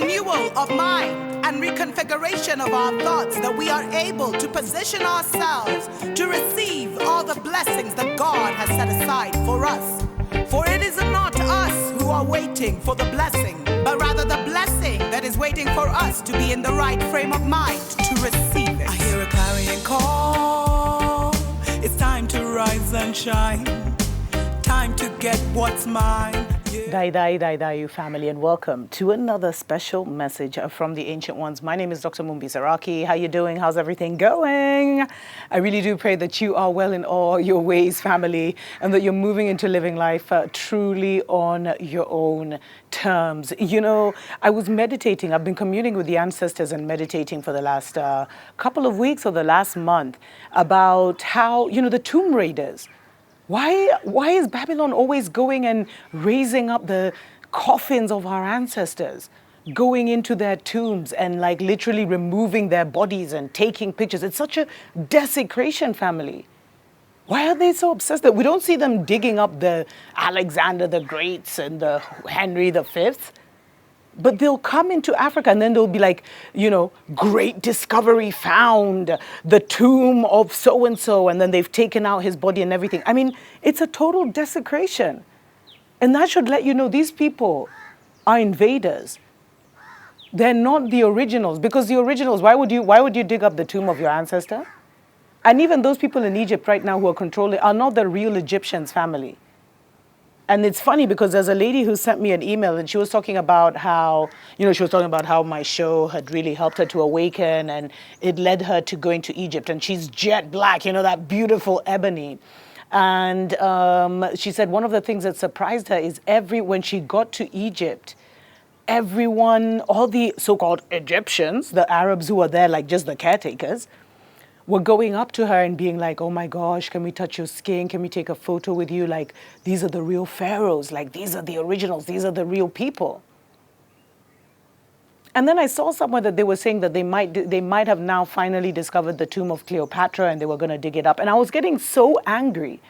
renewal of mind and reconfiguration of our thoughts that we are able to position ourselves to receive all the blessings that God has set aside for us. For it is not us who are waiting for the blessing, but rather the blessing that is waiting for us to be in the right frame of mind to receive it. I hear a clarion call. It's time to rise and shine. Time to get what's mine. Dai, you family, and welcome to another special message from the Ancient Ones. My name is Dr. Mumbi. How you doing? How's everything going? I really do pray that you are well in all your ways, family, and that you're moving into living life truly on your own terms. You know, I was meditating. I've been communing with the ancestors and meditating for the last couple of weeks or the last month about how, the tomb raiders. Why is Babylon always going and raising up the coffins of our ancestors, going into their tombs and like literally removing their bodies and taking pictures? It's such a desecration, family. Why are they so obsessed that we don't see them digging up the Alexander the Greats and the Henry V? But they'll come into Africa and then they'll be like, great discovery found, the tomb of so-and-so, and then they've taken out his body and everything. I mean, it's a total desecration. And that should let you know these people are invaders. They're not the originals, because the originals, why would you dig up the tomb of your ancestor? And even those people in Egypt right now who are controlling are not the real Egyptians, family. And it's funny because there's a lady who sent me an email and she was talking about how, my show had really helped her to awaken and it led her to going to Egypt. And she's jet black, that beautiful ebony. And she said one of the things that surprised her is when she got to Egypt, everyone, all the so-called Egyptians, the Arabs who were there, like just the caretakers, were going up to her and being like, oh my gosh, can we touch your skin? Can we take a photo with you? Like, these are the real pharaohs. Like, these are the originals. These are the real people. And then I saw somewhere that they were saying that they might have now finally discovered the tomb of Cleopatra and they were going to dig it up. And I was getting so angry.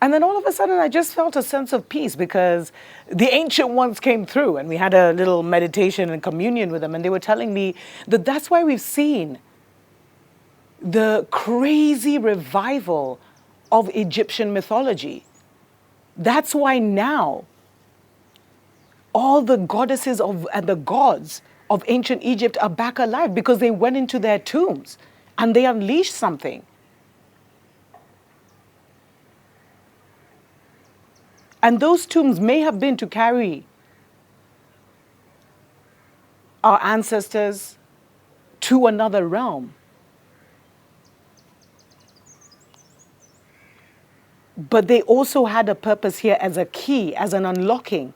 And then all of a sudden, I just felt a sense of peace because the ancient ones came through and we had a little meditation and communion with them. And they were telling me that that's why we've seen the crazy revival of Egyptian mythology. That's why now all the goddesses and the gods of ancient Egypt are back alive, because they went into their tombs and they unleashed something. And those tombs may have been to carry our ancestors to another realm. But they also had a purpose here as a key, as an unlocking.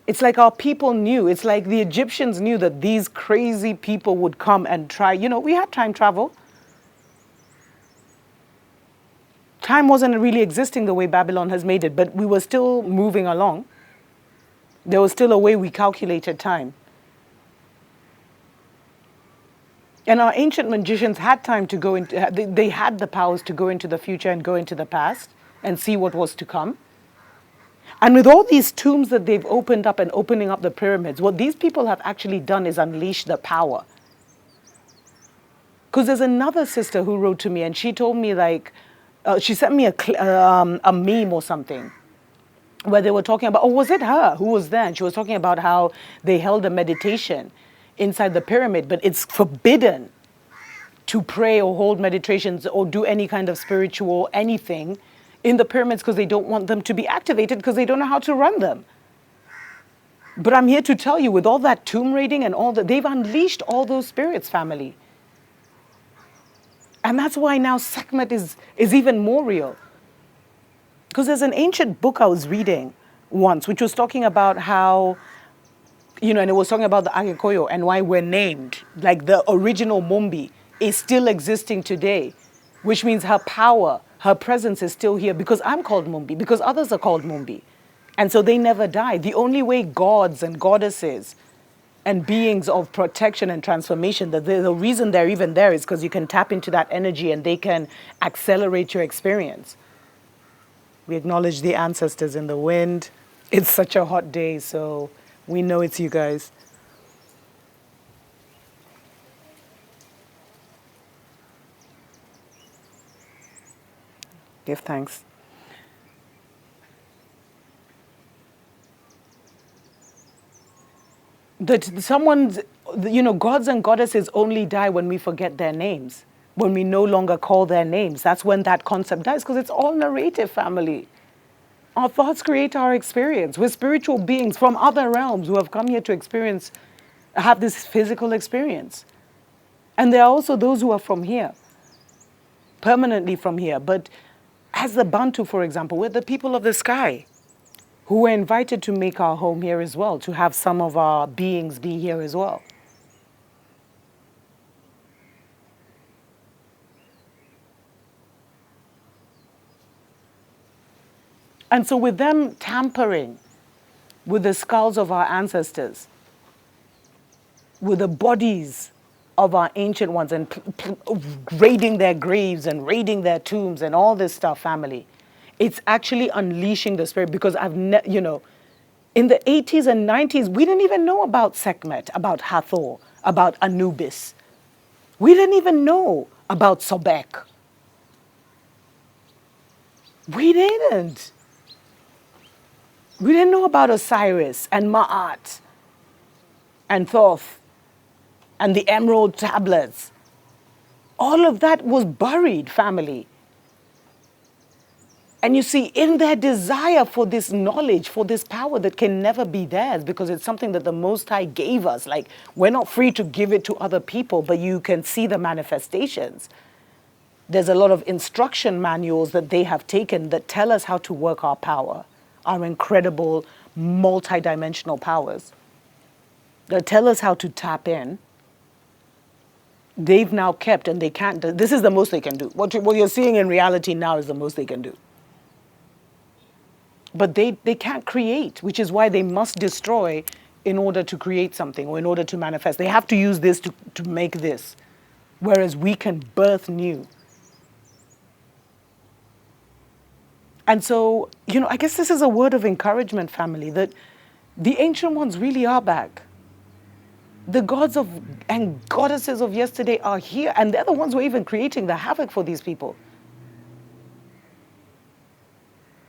It's like our people knew, it's like the Egyptians knew that these crazy people would come and try. We had time travel. Time wasn't really existing the way Babylon has made it, but we were still moving along. There was still a way we calculated time. And our ancient magicians had time to go into, they had the powers to go into the future and go into the past and see what was to come. And with all these tombs that they've opened up and opening up the pyramids, what these people have actually done is unleash the power. Because there's another sister who wrote to me and she told me she sent me a meme or something where they were talking about, was it her who was there? And she was talking about how they held a meditation inside the pyramid, but it's forbidden to pray or hold meditations or do any kind of spiritual anything in the pyramids because they don't want them to be activated because they don't know how to run them. But I'm here to tell you, with all that tomb raiding and all that, they've unleashed all those spirits, family. And that's why now Sekhmet is even more real. Because there's an ancient book I was reading once, which was talking about how, and it was talking about the Akekoyo and why we're named. Like the original Mumbi is still existing today, which means her power, her presence is still here because I'm called Mumbi, because others are called Mumbi. And so they never die. The only way gods and goddesses and beings of protection and transformation, the reason they're even there is because you can tap into that energy and they can accelerate your experience. We acknowledge the ancestors in the wind. It's such a hot day, so We know it's you guys. Give thanks. That gods and goddesses only die when we forget their names, when we no longer call their names. That's when that concept dies, because it's all narrative, family. Our thoughts create our experience. We're spiritual beings from other realms who have come here to have this physical experience. And there are also those who are from here, permanently from here. But as the Bantu, for example, we're the people of the sky, who were invited to make our home here as well, to have some of our beings be here as well. And so with them tampering with the skulls of our ancestors, with the bodies of our ancient ones, and raiding their graves and raiding their tombs and all this stuff, family, it's actually unleashing the spirit. Because in the 80s and 90s, we didn't even know about Sekhmet, about Hathor, about Anubis. We didn't even know about Sobek. We didn't. We didn't know about Osiris and Ma'at and Thoth and the emerald tablets. All of that was buried, family. And you see, in their desire for this knowledge, for this power that can never be theirs, because it's something that the Most High gave us. Like, we're not free to give it to other people, but you can see the manifestations. There's a lot of instruction manuals that they have taken that tell us how to work our power, our incredible multi-dimensional powers, that tell us how to tap in. They've now kept, and they can't. This is the most they can do. What you're seeing in reality now is the most they can do. But they can't create, which is why they must destroy in order to create something, or in order to manifest. They have to use this to make this, whereas we can birth new. And so, I guess this is a word of encouragement, family, that the ancient ones really are back. The gods and goddesses of yesterday are here, and they're the ones who are even creating the havoc for these people.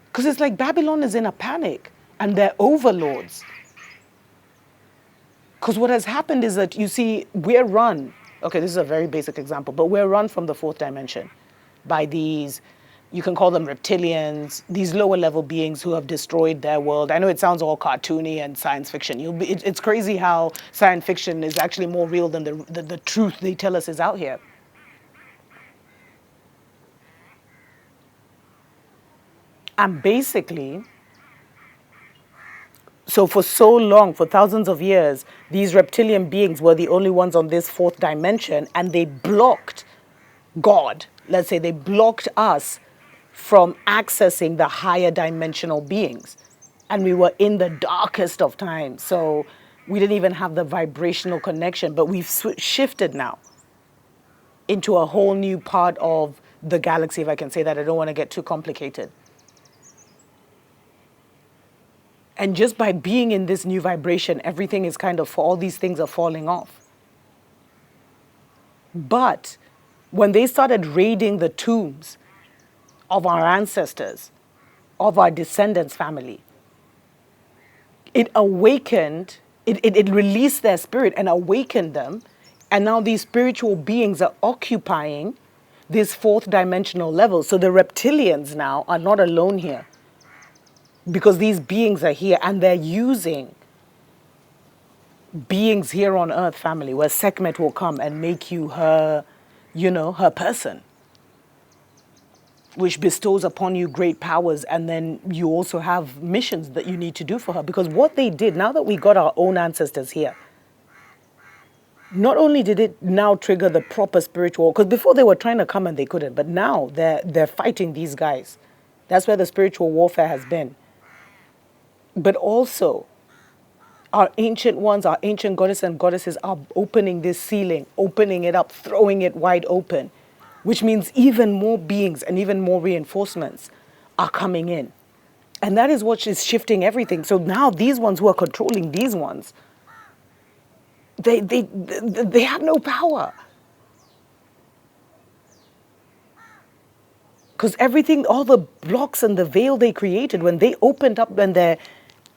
Because it's like Babylon is in a panic, and they're overlords. Because what has happened is that, you see, we're run. Okay, this is a very basic example, but we're run from the fourth dimension by these, you can call them reptilians, these lower level beings who have destroyed their world. I know it sounds all cartoony and science fiction. It's crazy how science fiction is actually more real than the truth they tell us is out here. And basically, so for so long, for thousands of years, these reptilian beings were the only ones on this fourth dimension, and they blocked God. Let's say they blocked us from accessing the higher dimensional beings. And we were in the darkest of times. So we didn't even have the vibrational connection, but we've shifted now into a whole new part of the galaxy, if I can say that. I don't want to get too complicated. And just by being in this new vibration, everything is all these things are falling off. But when they started raiding the tombs of our ancestors, of our descendants' family, it awakened, it released their spirit and awakened them. And now these spiritual beings are occupying this fourth dimensional level. So the reptilians now are not alone here, because these beings are here, and they're using beings here on earth, family, where Sekhmet will come and make you her, her person, which bestows upon you great powers. And then you also have missions that you need to do for her. Because what they did, now that we got our own ancestors here, not only did it now trigger the proper spiritual, because before they were trying to come and they couldn't, but now they're fighting these guys. That's where the spiritual warfare has been. But also, our ancient ones, our ancient goddesses and goddesses are opening this ceiling, opening it up, throwing it wide open, which means even more beings and even more reinforcements are coming in. And that is what is shifting everything. So now these ones who are controlling these ones, they have no power. Because everything, all the blocks and the veil they created, when they opened up, when their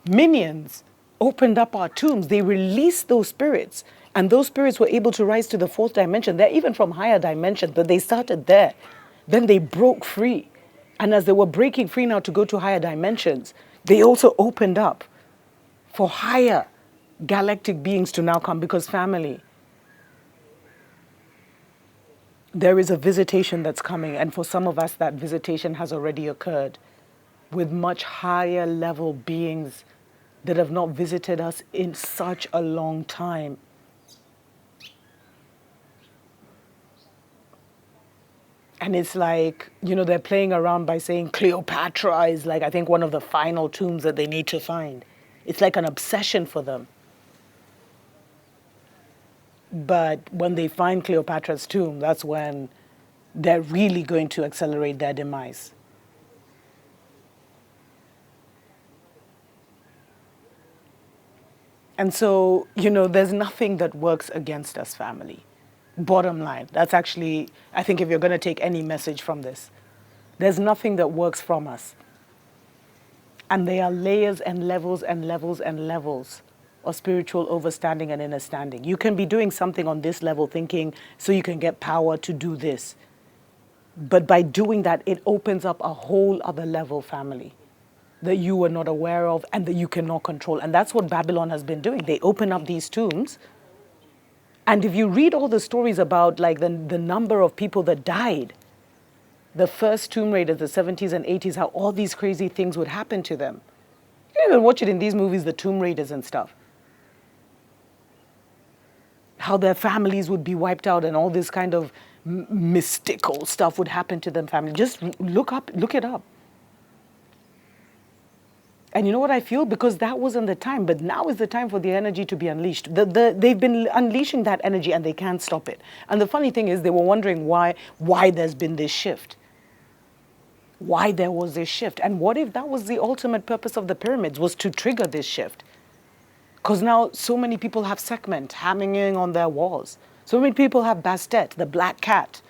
minions opened up our tombs, they released those spirits. And those spirits were able to rise to the fourth dimension. They're even from higher dimensions, but they started there. Then they broke free. And as they were breaking free now to go to higher dimensions, they also opened up for higher galactic beings to now come, because family, there is a visitation that's coming, and for some of us that visitation has already occurred with much higher level beings that have not visited us in such a long time. And it's like, they're playing around by saying Cleopatra is like, I think, one of the final tombs that they need to find. It's like an obsession for them. But when they find Cleopatra's tomb, that's when they're really going to accelerate their demise. And so, there's nothing that works against us, family. Bottom line, that's actually, I think, if you're going to take any message from this, there's nothing that works from us. And there are layers and levels and levels and levels of spiritual overstanding and understanding. You can be doing something on this level thinking so you can get power to do this. But by doing that, it opens up a whole other level, family, that you were not aware of and that you cannot control. And that's what Babylon has been doing. They open up these tombs. And if you read all the stories about like the number of people that died, the first tomb raiders, the 70s and 80s, how all these crazy things would happen to them. You even watch it in these movies, the tomb raiders and stuff. How their families would be wiped out and all this kind of mystical stuff would happen to them, family. Just look it up. And you know what I feel? Because that wasn't the time, but now is the time for the energy to be unleashed. They've been unleashing that energy and they can't stop it. And the funny thing is they were wondering why there's been this shift. Why there was this shift. And what if that was the ultimate purpose of the pyramids, was to trigger this shift? Because now so many people have Sekhmet hanging on their walls. So many people have Bastet, the black cat,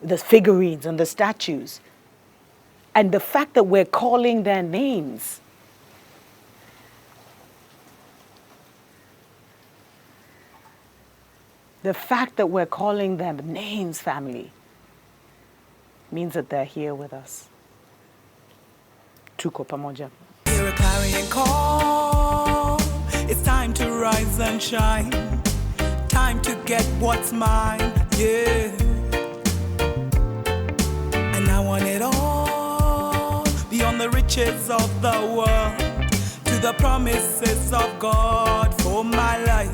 the figurines and the statues. And the fact that we're calling their names, the fact that we're calling them names, family, means that they're here with us. Tuko pamoja. Hear a clarion call. It's time to rise and shine. Time to get what's mine, yeah. And I want it all, beyond the riches of the world, to the promises of God for my life.